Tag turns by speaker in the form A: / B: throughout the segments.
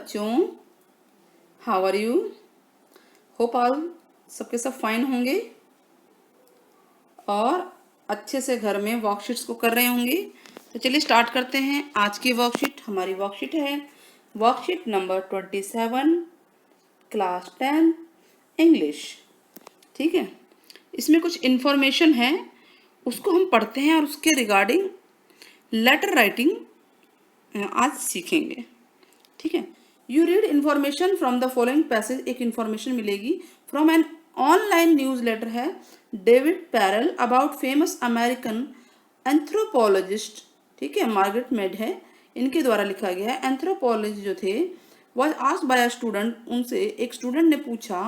A: बच्चों, how are you? Hope all सबके सब फाइन होंगे और अच्छे से घर में वर्कशीट्स को कर रहे होंगे। तो चलिए स्टार्ट करते हैं। आज की वर्कशीट हमारी वर्कशीट है वर्कशीट नंबर 27, क्लास 10 इंग्लिश। ठीक है, इसमें कुछ इन्फॉर्मेशन है, उसको हम पढ़ते हैं और उसके रिगार्डिंग लेटर राइटिंग आज सीखेंगे। ठीक है, you read information from the following passage. एक इन्फॉर्मेशन मिलेगी from an online newsletter है David Perrell about famous American anthropologist. ठीक है, मार्गरेट मेड है, इनके द्वारा लिखा गया है। एंथ्रोपोलॉजी जो थे was asked by a student, उनसे एक स्टूडेंट ने पूछा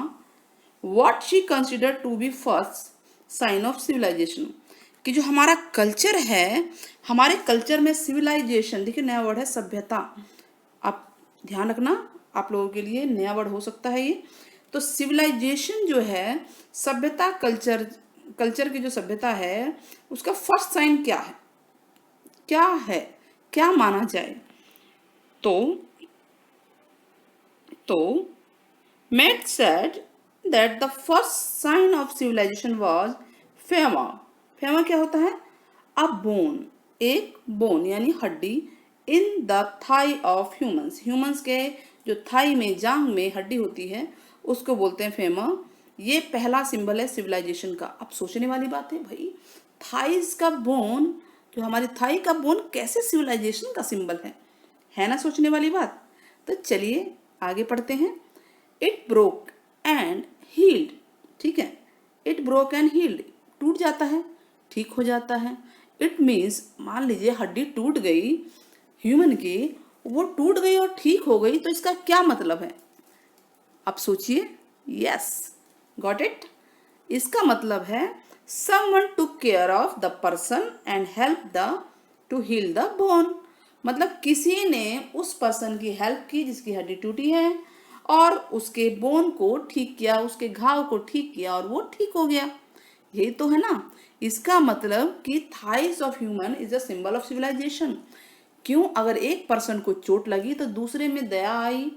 A: what she consider to be first sign of civilization, कि जो हमारा कल्चर है, हमारे कल्चर में सिविलाइजेशन, देखिए नया वर्ड है सभ्यता, आप ध्यान रखना, आप लोगों के लिए नया वर्ड हो सकता है ये। तो सिविलाइजेशन जो है, सभ्यता, कल्चर की जो सभ्यता है उसका फर्स्ट साइन क्या है, क्या है, क्या माना जाए। तो Mead said that the first sign of civilization was femur. Femur क्या होता है? अ बोन, एक बोन यानी हड्डी in the thigh of humans, humans के जो थाई में, जांग में हड्डी होती है उसको बोलते हैं फेमा। ये पहला सिंबल है सिविलाइजेशन का। अब सोचने वाली बात है भाई, थाइस का बोन, जो हमारी थाई का बोन कैसे सिविलाइजेशन का सिंबल है ना सोचने वाली बात। तो चलिए आगे पढ़ते हैं। It broke and healed. ठीक है, इट ब्रोक एंड हील्ड, टूट जाता है, ठीक हो जाता है। इट मीन्स, मान लीजिए हड्डी टूट गई ह्यूमन की, वो टूट गई और ठीक हो गई, तो इसका क्या मतलब है? अब सोचिए। Yes, got it. इसका मतलब है someone took care of the person and help the to heal the bone. मतलब किसी ने उस पर्सन की हेल्प की जिसकी हड्डी टूटी है और उसके बोन को ठीक किया, उसके घाव को ठीक किया और वो ठीक हो गया। यही तो है ना। इसका मतलब कि thighs of human is a symbol of civilization. क्यों? अगर एक पर्सन को चोट लगी तो दूसरे में दया आई,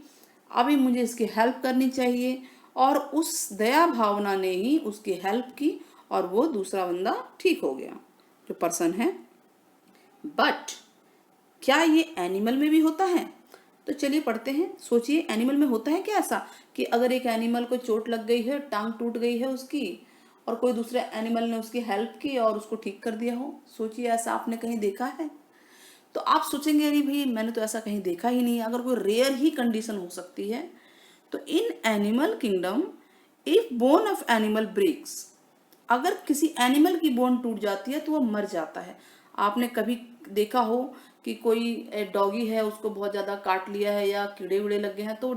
A: अभी मुझे इसकी हेल्प करनी चाहिए, और उस दया भावना ने ही उसकी हेल्प की और वो दूसरा बंदा ठीक हो गया, जो पर्सन है। बट क्या ये एनिमल में भी होता है? तो चलिए पढ़ते हैं। सोचिए, एनिमल में होता है क्या ऐसा कि अगर एक एनिमल को चोट लग गई है, टांग टूट गई है उसकी, और कोई दूसरे एनिमल ने उसकी हेल्प की और उसको ठीक कर दिया हो? सोचिए, ऐसा आपने कहीं देखा है? तो आप सोचेंगे अरे भाई मैंने तो ऐसा कहीं देखा ही नहीं। अगर कोई रेयर ही कंडीशन हो सकती है तो in animal kingdom if bone of animal breaks, अगर किसी एनिमल की बोन टूट जाती है तो वो मर जाता है। आपने कभी देखा हो कि कोई डॉगी है, उसको बहुत ज्यादा काट लिया है या कीड़े वीड़े लग गए हैं, तो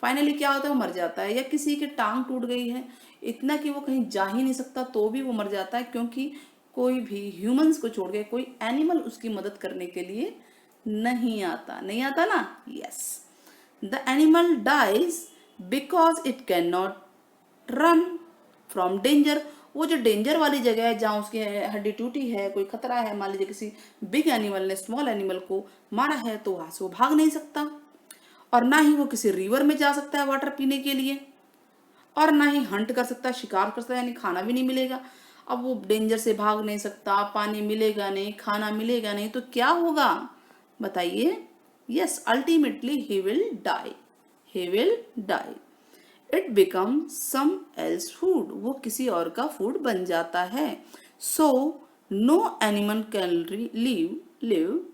A: फाइनली क्या होता है? वो मर जाता है। या किसी की टांग टूट गई है, इतना कि वो कहीं जा ही नहीं सकता, तो भी वो मर जाता है, क्योंकि कोई भी ह्यूमंस को छोड़ के कोई एनिमल उसकी मदद करने के लिए नहीं आता। नहीं आता ना? Yes. The animal dies because it can not run from danger. वो जो डेंजर वाली जगह है जहाँ उसकी हड्डी टूटी है, कोई खतरा है, मान लीजिए किसी बिग एनिमल ने स्मॉल एनिमल को मारा है, तो वहां से वो भाग नहीं सकता, और ना ही वो किसी रिवर में जा सकता है वाटर पीने के लिए, और ना ही हंट कर सकता है, शिकार कर सकता है, यानी खाना भी नहीं मिलेगा। अब वो डेंजर से भाग नहीं सकता, पानी मिलेगा नहीं, खाना मिलेगा नहीं, तो क्या होगा बताइए? Yes, ultimately he will die, he will die. It become some else food, वो किसी और का फूड बन जाता है। So no animal can live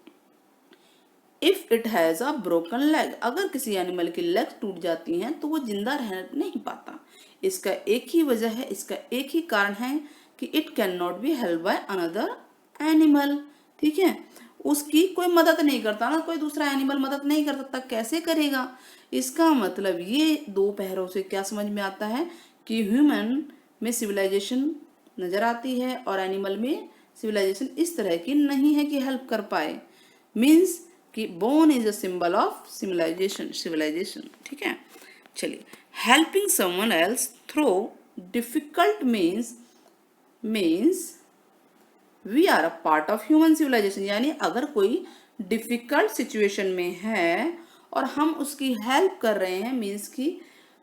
A: if it has a broken leg. अगर किसी एनिमल की लेग टूट जाती हैं तो वो जिंदा रह नहीं पाता। इसका एक ही वजह है, इसका एक ही कारण है कि it can not be help by another animal. ठीक है, उसकी कोई मदद नहीं करता ना, कोई दूसरा एनिमल मदद नहीं कर सकता, कैसे करेगा? इसका मतलब ये दो पहरों से क्या समझ में आता है कि ह्यूमन में सिविलाइजेशन नजर आती है और एनिमल में सिविलाइजेशन इस तरह की नहीं है कि हेल्प कर पाए। मीन्स कि bone is a symbol of civilization. ठीक है, चलिए। Helping someone else through difficult means we are a part of human civilization. यानी अगर कोई डिफिकल्ट सिचुएशन में है और हम उसकी हेल्प कर रहे हैं, मीन्स कि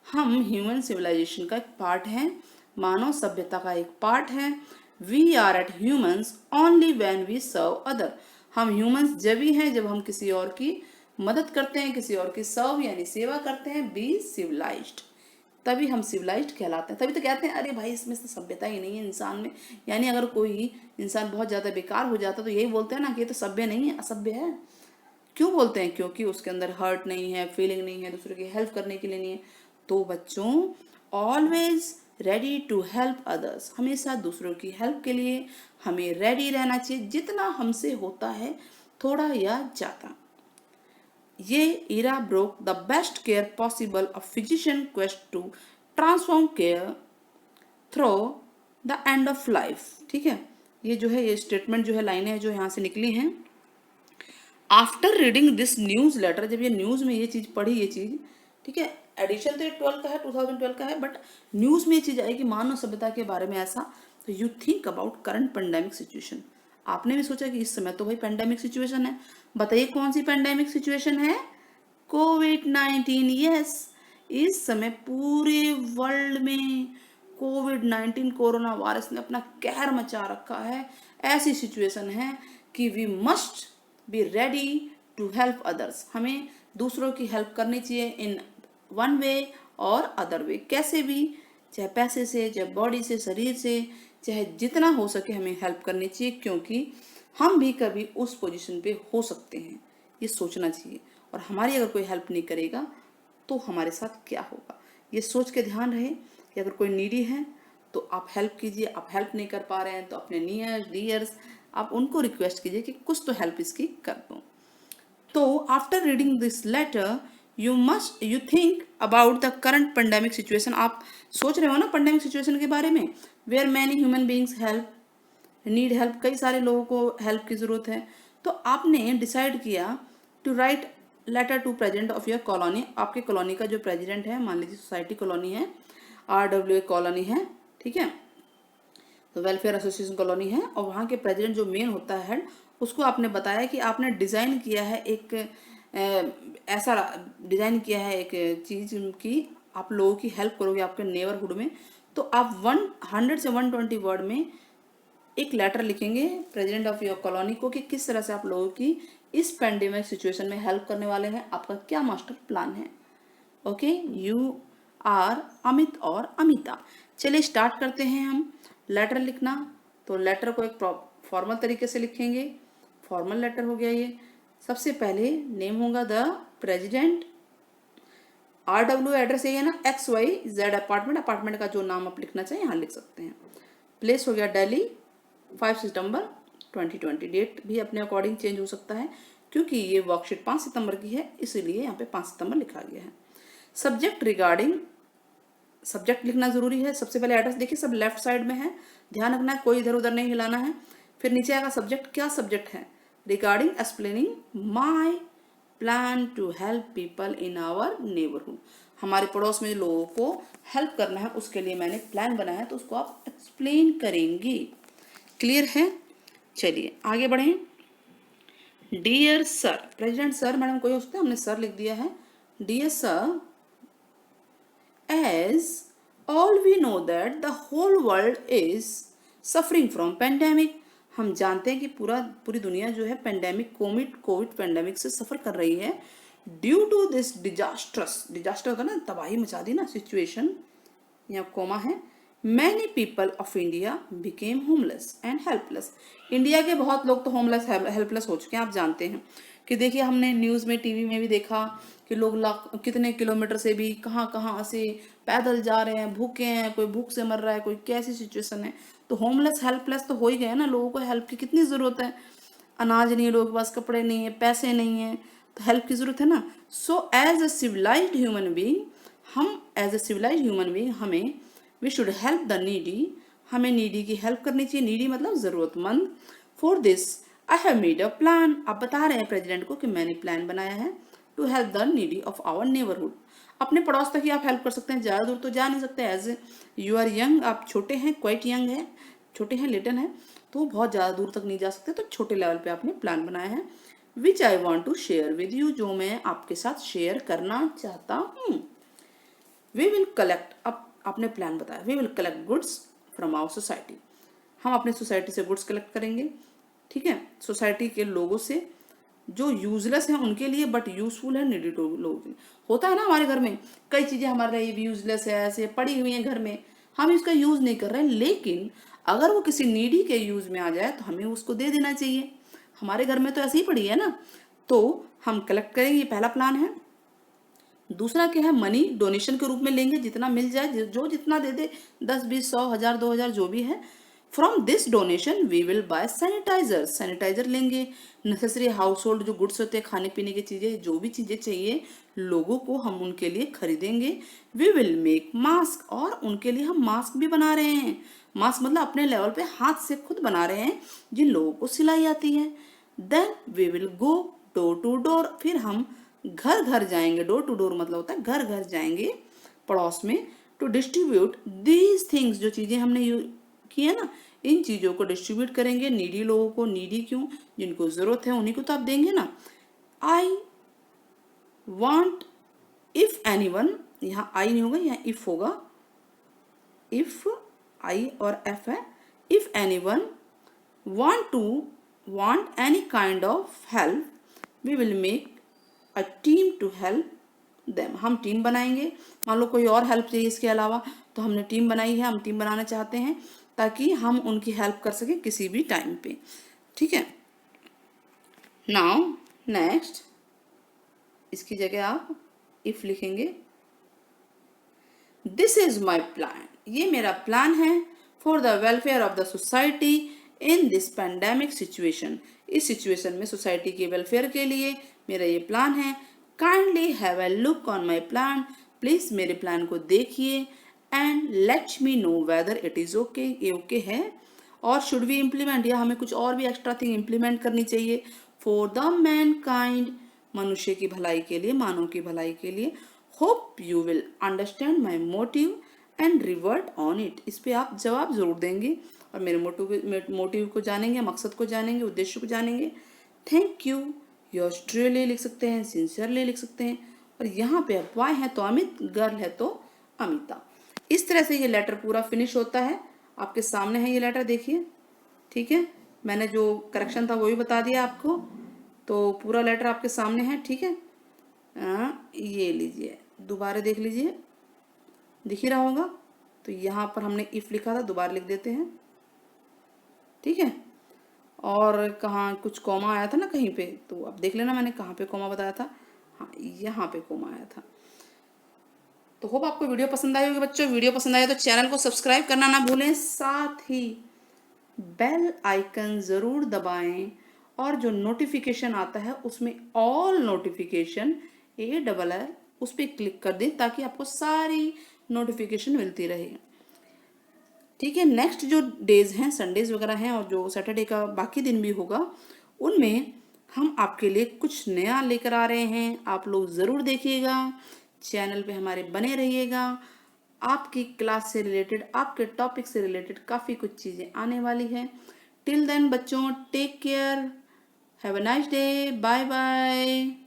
A: हम ह्यूमन सिविलाइजेशन का एक पार्ट है, मानव सभ्यता का एक पार्ट है। We are at humans only when we serve other. हम ह्यूमंस जब ही हैं जब हम किसी और की मदद करते हैं, किसी और की सर्व यानी सेवा करते हैं। बी सिविलाइज्ड, तभी हम सिविलाइज्ड कहलाते हैं। तभी तो कहते हैं अरे भाई इसमें तो सभ्यता ही नहीं है इंसान में। यानी अगर कोई इंसान बहुत ज़्यादा बेकार हो जाता तो यही बोलते हैं ना कि ये तो सभ्य नहीं है, असभ्य है। क्यों बोलते हैं? क्योंकि उसके अंदर हर्ट नहीं है, फीलिंग नहीं है, दूसरे की हेल्प करने के लिए नहीं है। तो बच्चों, always ready to help others, हमेशा दूसरों की हेल्प के लिए हमें रेडी रहना चाहिए, जितना हमसे होता है, थोड़ा या ज़्यादा। ये era broke the best care possible of physician quest to transform care through the end of life। ठीक है, ये जो है, ये स्टेटमेंट जो है, लाइनें जो यहाँ से निकली हैं। After reading this newsletter, जब ये न्यूज में ये चीज पढ़ी, ये चीज, ठीक है, एडिशन तो ये 12 का है, 2012 का है, बट न्यूज में ये चीज आई कि मानव सभ्यता के बारे में ऐसा, तो you think about current pandemic situation. आपने भी सोचा कि इस समय तो भाई पेंडेमिक सिचुएशन है। बताइए कौन सी पेंडेमिक सिचुएशन है? कोविड-19। यस, इस समय पूरे वर्ल्ड में कोविड-19 कोरोना वायरस ने अपना कहर मचा रखा है। ऐसी सिचुएशन है कि we must be ready to help others, हमें दूसरों की हेल्प करनी चाहिए इन वन वे और अदर वे, कैसे भी, चाहे पैसे से, चाहे बॉडी से, शरीर से, चाहे जितना हो सके हमें हेल्प करनी चाहिए, क्योंकि हम भी कभी उस पोजीशन पे हो सकते हैं, ये सोचना चाहिए। और हमारी अगर कोई हेल्प नहीं करेगा तो हमारे साथ क्या होगा, ये सोच के ध्यान रहे कि अगर कोई नीडी है तो आप हेल्प कीजिए। आप हेल्प नहीं कर पा रहे हैं तो अपने नियर डियर्स आप उनको रिक्वेस्ट कीजिए कि कुछ तो हेल्प इसकी कर दो। तो after reading this letter you think about the current pandemic situation. आप सोच रहे हो ना पेंडेमिक सिचुएशन के बारे में, where many human beings need help, कई सारे लोगों को हेल्प की जरूरत है। तो आपने डिसाइड किया to write letter to president of your colony. आपके कॉलोनी का जो प्रेसिडेंट है, मान लीजिए सोसाइटी कॉलोनी है, RWA कॉलोनी है, ठीक है, तो वेलफेयर एसोसिएशन कॉलोनी है, और वहाँ के प्रेसिडेंट जो मेन होता है हेड, उसको आपने बताया कि आपने डिज़ाइन किया है एक ऐसा डिज़ाइन किया है एक चीज़ की आप लोगों की हेल्प करोगे आपके नेबरहुड में। तो आप 100 से 120 वर्ड में एक लेटर लिखेंगे प्रेसिडेंट ऑफ योर कॉलोनी को कि किस तरह से आप लोगों की इस पेंडेमिक सिचुएशन में हेल्प करने वाले हैं, आपका क्या मास्टर प्लान है। ओके, यू आर अमित और अमिता। चलिए स्टार्ट करते हैं हम लेटर लिखना। तो लेटर को एक फॉर्मल तरीके से लिखेंगे, फॉर्मल लेटर हो गया ये। सबसे पहले नेम होगा द प्रेसिडेंट, RW एड्रेस यही है ना, XYZ अपार्टमेंट, अपार्टमेंट का जो नाम आप लिखना चाहिए यहाँ लिख सकते हैं। प्लेस हो गया दिल्ली, 5 सितंबर 2020। डेट भी अपने अकॉर्डिंग चेंज हो सकता है क्योंकि ये वर्कशीट 5 सितंबर की है, इसीलिए यहाँ पे 5 सितंबर लिखा गया है। सब्जेक्ट रिगार्डिंग, सब्जेक्ट लिखना जरूरी है। सबसे पहले एड्रेस देखिए सब लेफ्ट साइड में है, ध्यान रखना है, कोई इधर उधर नहीं हिलाना है। फिर नीचे आएगा सब्जेक्ट, क्या सब्जेक्ट है? Regarding explaining my plan to help people in our neighbourhood, हमारे पड़ोस में लोगों को हेल्प करना है उसके लिए मैंने प्लान बनाया है, तो उसको आप एक्सप्लेन करेंगे। क्लियर है? चलिए आगे बढ़ें। Dear sir, president sir madam कोई हो सकता है, हमने सर लिख दिया है। Dear sir, as all we know that the whole world is suffering from pandemic, हम जानते हैं कि पूरी दुनिया जो है पेंडेमिक कोविड पेंडेमिक से सफर कर रही है। ड्यू टू दिस डिजास्टर का ना तबाही मचा दी ना सिचुएशन, यहाँ कोमा है, many people of India became homeless and helpless. India के बहुत लोग तो होमलेस हेल्पलेस हो चुके हैं। आप जानते हैं कि देखिए हमने न्यूज़ में टीवी में भी देखा कि लोग कितने किलोमीटर से भी कहाँ से पैदल जा रहे हैं, भूखे हैं, कोई भूख से मर रहा है, कोई कैसी सिचुएशन है। तो होमलेस हेल्पलेस तो हो ही गए ना, लोगों को हेल्प की कितनी ज़रूरत है। अनाज नहीं है लोगों के पास, कपड़े नहीं है, पैसे नहीं है, तो हेल्प की ज़रूरत है ना। So as a civilised human being, हम as a civilised human being हमें we should help the needy, हमें नीडी की हेल्प करनी चाहिए। नीडी मतलब ज़रूरतमंद। For this I have made a plan, आप बता रहे हैं प्रेसिडेंट को कि मैंने प्लान बनाया है to help the needy of our neighbourhood. अपने पड़ोस तक ही आप हेल्प कर सकते हैं, ज़्यादा दूर तो जा नहीं सकते। एज यू आर यंग, आप छोटे हैं, क्वाइट यंग है, छोटे हैं, लिटिल हैं, तो बहुत ज़्यादा दूर तक नहीं जा सकते, तो छोटे लेवल पे आपने प्लान बनाया है। Which I want to share with you, जो मैं आपके साथ शेयर करना चाहता हूँ। वी विल कलेक्ट, अब आपने प्लान बताया, we will collect goods from our society, हम अपने सोसाइटी से गुड्स कलेक्ट करेंगे, ठीक है, सोसाइटी के लोगों से, जो यूजलेस है उनके लिए बट यूजफुल है नीडी टू लोग। होता है ना हमारे घर में कई चीजें हमारे लिए भी यूजलेस है, ऐसे पड़ी हुई हैं घर में, हम इसका यूज नहीं कर रहे हैं, लेकिन अगर वो किसी नीडी के यूज में आ जाए तो हमें उसको दे देना चाहिए। हमारे घर में तो ऐसे ही पड़ी है ना, तो हम कलेक्ट करेंगे, ये पहला प्लान है। दूसरा क्या है, मनी डोनेशन के रूप में लेंगे, जितना मिल जाए, जो जितना दे दे, 10 20 100 1000 2000 जो भी है। From this donation we will buy sanitizer, sanitizer लेंगे, नेसेसरी हाउस होल्ड जो गुड्स होते हैं, खाने पीने की चीजें, जो भी चीजें चाहिए लोगों को हम उनके लिए खरीदेंगे। वी विल मेक मास्क, और उनके लिए हम मास्क भी बना रहे हैं। मास्क मतलब अपने लेवल पे हाथ से खुद बना रहे हैं, जिन लोगों को सिलाई आती है। Then we will go door to door, फिर हम घर घर जाएंगे, डोर टू डोर मतलब होता है घर घर जाएंगे पड़ोस में, टू डिस्ट्रीब्यूट दीज थिंग्स, जो चीजें हमने की है ना, इन चीजों को डिस्ट्रीब्यूट करेंगे नीडी लोगों को। नीडी क्यों, जिनको जरूरत है उन्हीं को तो आप देंगे ना। आई वॉन्ट इफ एनीवन, यहाँ आई नहीं होगा, यहाँ इफ होगा, इफ आई और एफ है, if anyone want any kind of help we will make a team to help them, हम टीम बनाएंगे। मान लो कोई और हेल्प चाहिए इसके अलावा, तो हमने टीम बनाई है, हम टीम बनाना चाहते हैं ताकि हम उनकी हेल्प कर सकें किसी भी टाइम पे, ठीक है। नाउ नेक्स्ट, इसकी जगह आप इफ लिखेंगे, दिस इज माई प्लान, ये मेरा प्लान है, for the welfare of the society in this pandemic situation, इस सिचुएशन में सोसाइटी के वेलफेयर के लिए मेरा ये प्लान है। Kindly have a look on my plan, please मेरे प्लान को देखिए, and let me know whether it is okay, ये ओके है, और शुड वी इम्प्लीमेंट, या हमें कुछ और भी एक्स्ट्रा थिंग इम्प्लीमेंट करनी चाहिए, फॉर द मैन काइंड, मनुष्य की भलाई के लिए, मानव की भलाई के लिए। Hope you will understand my motive and revert on it, इस पे आप जवाब जरूर देंगे और मेरे मोटिव को जानेंगे, मकसद को जानेंगे, उद्देश्य को जानेंगे। थैंक यू, योर्स ट्रूली लिख सकते हैं, सिंसियरली लिख सकते हैं, और यहाँ पे बॉय है तो अमित, गर्ल है तो अमिता। इस तरह से ये लेटर पूरा फिनिश होता है, आपके सामने है ये लेटर, देखिए, ठीक है, मैंने जो करेक्शन था वो भी बता दिया आपको, तो पूरा लेटर आपके सामने है, ठीक है। ये लीजिए, दोबारा देख लीजिए, दिख ही रहा होगा, तो यहाँ पर हमने इफ लिखा था, दोबारा लिख देते हैं, ठीक है। और कहाँ कुछ कॉमा आया था ना कहीं पे, तो अब देख लेना मैंने कहाँ पे कॉमा बताया था, हाँ यहाँ पे कॉमा आया था। तो होप आपको वीडियो पसंद आई होगी बच्चों, वीडियो पसंद आया तो चैनल को सब्सक्राइब करना ना भूलें, साथ ही बेल आइकन ज़रूर दबाएं, और जो नोटिफिकेशन आता है उसमें ऑल नोटिफिकेशन ALL उस पर क्लिक कर दें ताकि आपको सारी नोटिफिकेशन मिलती रहे, ठीक है। नेक्स्ट जो डेज हैं, संडेज वगैरह हैं, और जो सैटरडे का बाकी दिन भी होगा, उनमें हम आपके लिए कुछ नया लेकर आ रहे हैं, आप लोग ज़रूर देखिएगा, चैनल पे हमारे बने रहिएगा। आपकी क्लास से रिलेटेड, आपके टॉपिक से रिलेटेड काफ़ी कुछ चीज़ें आने वाली हैं। टिल देन बच्चों, take care, have a nice day, bye bye.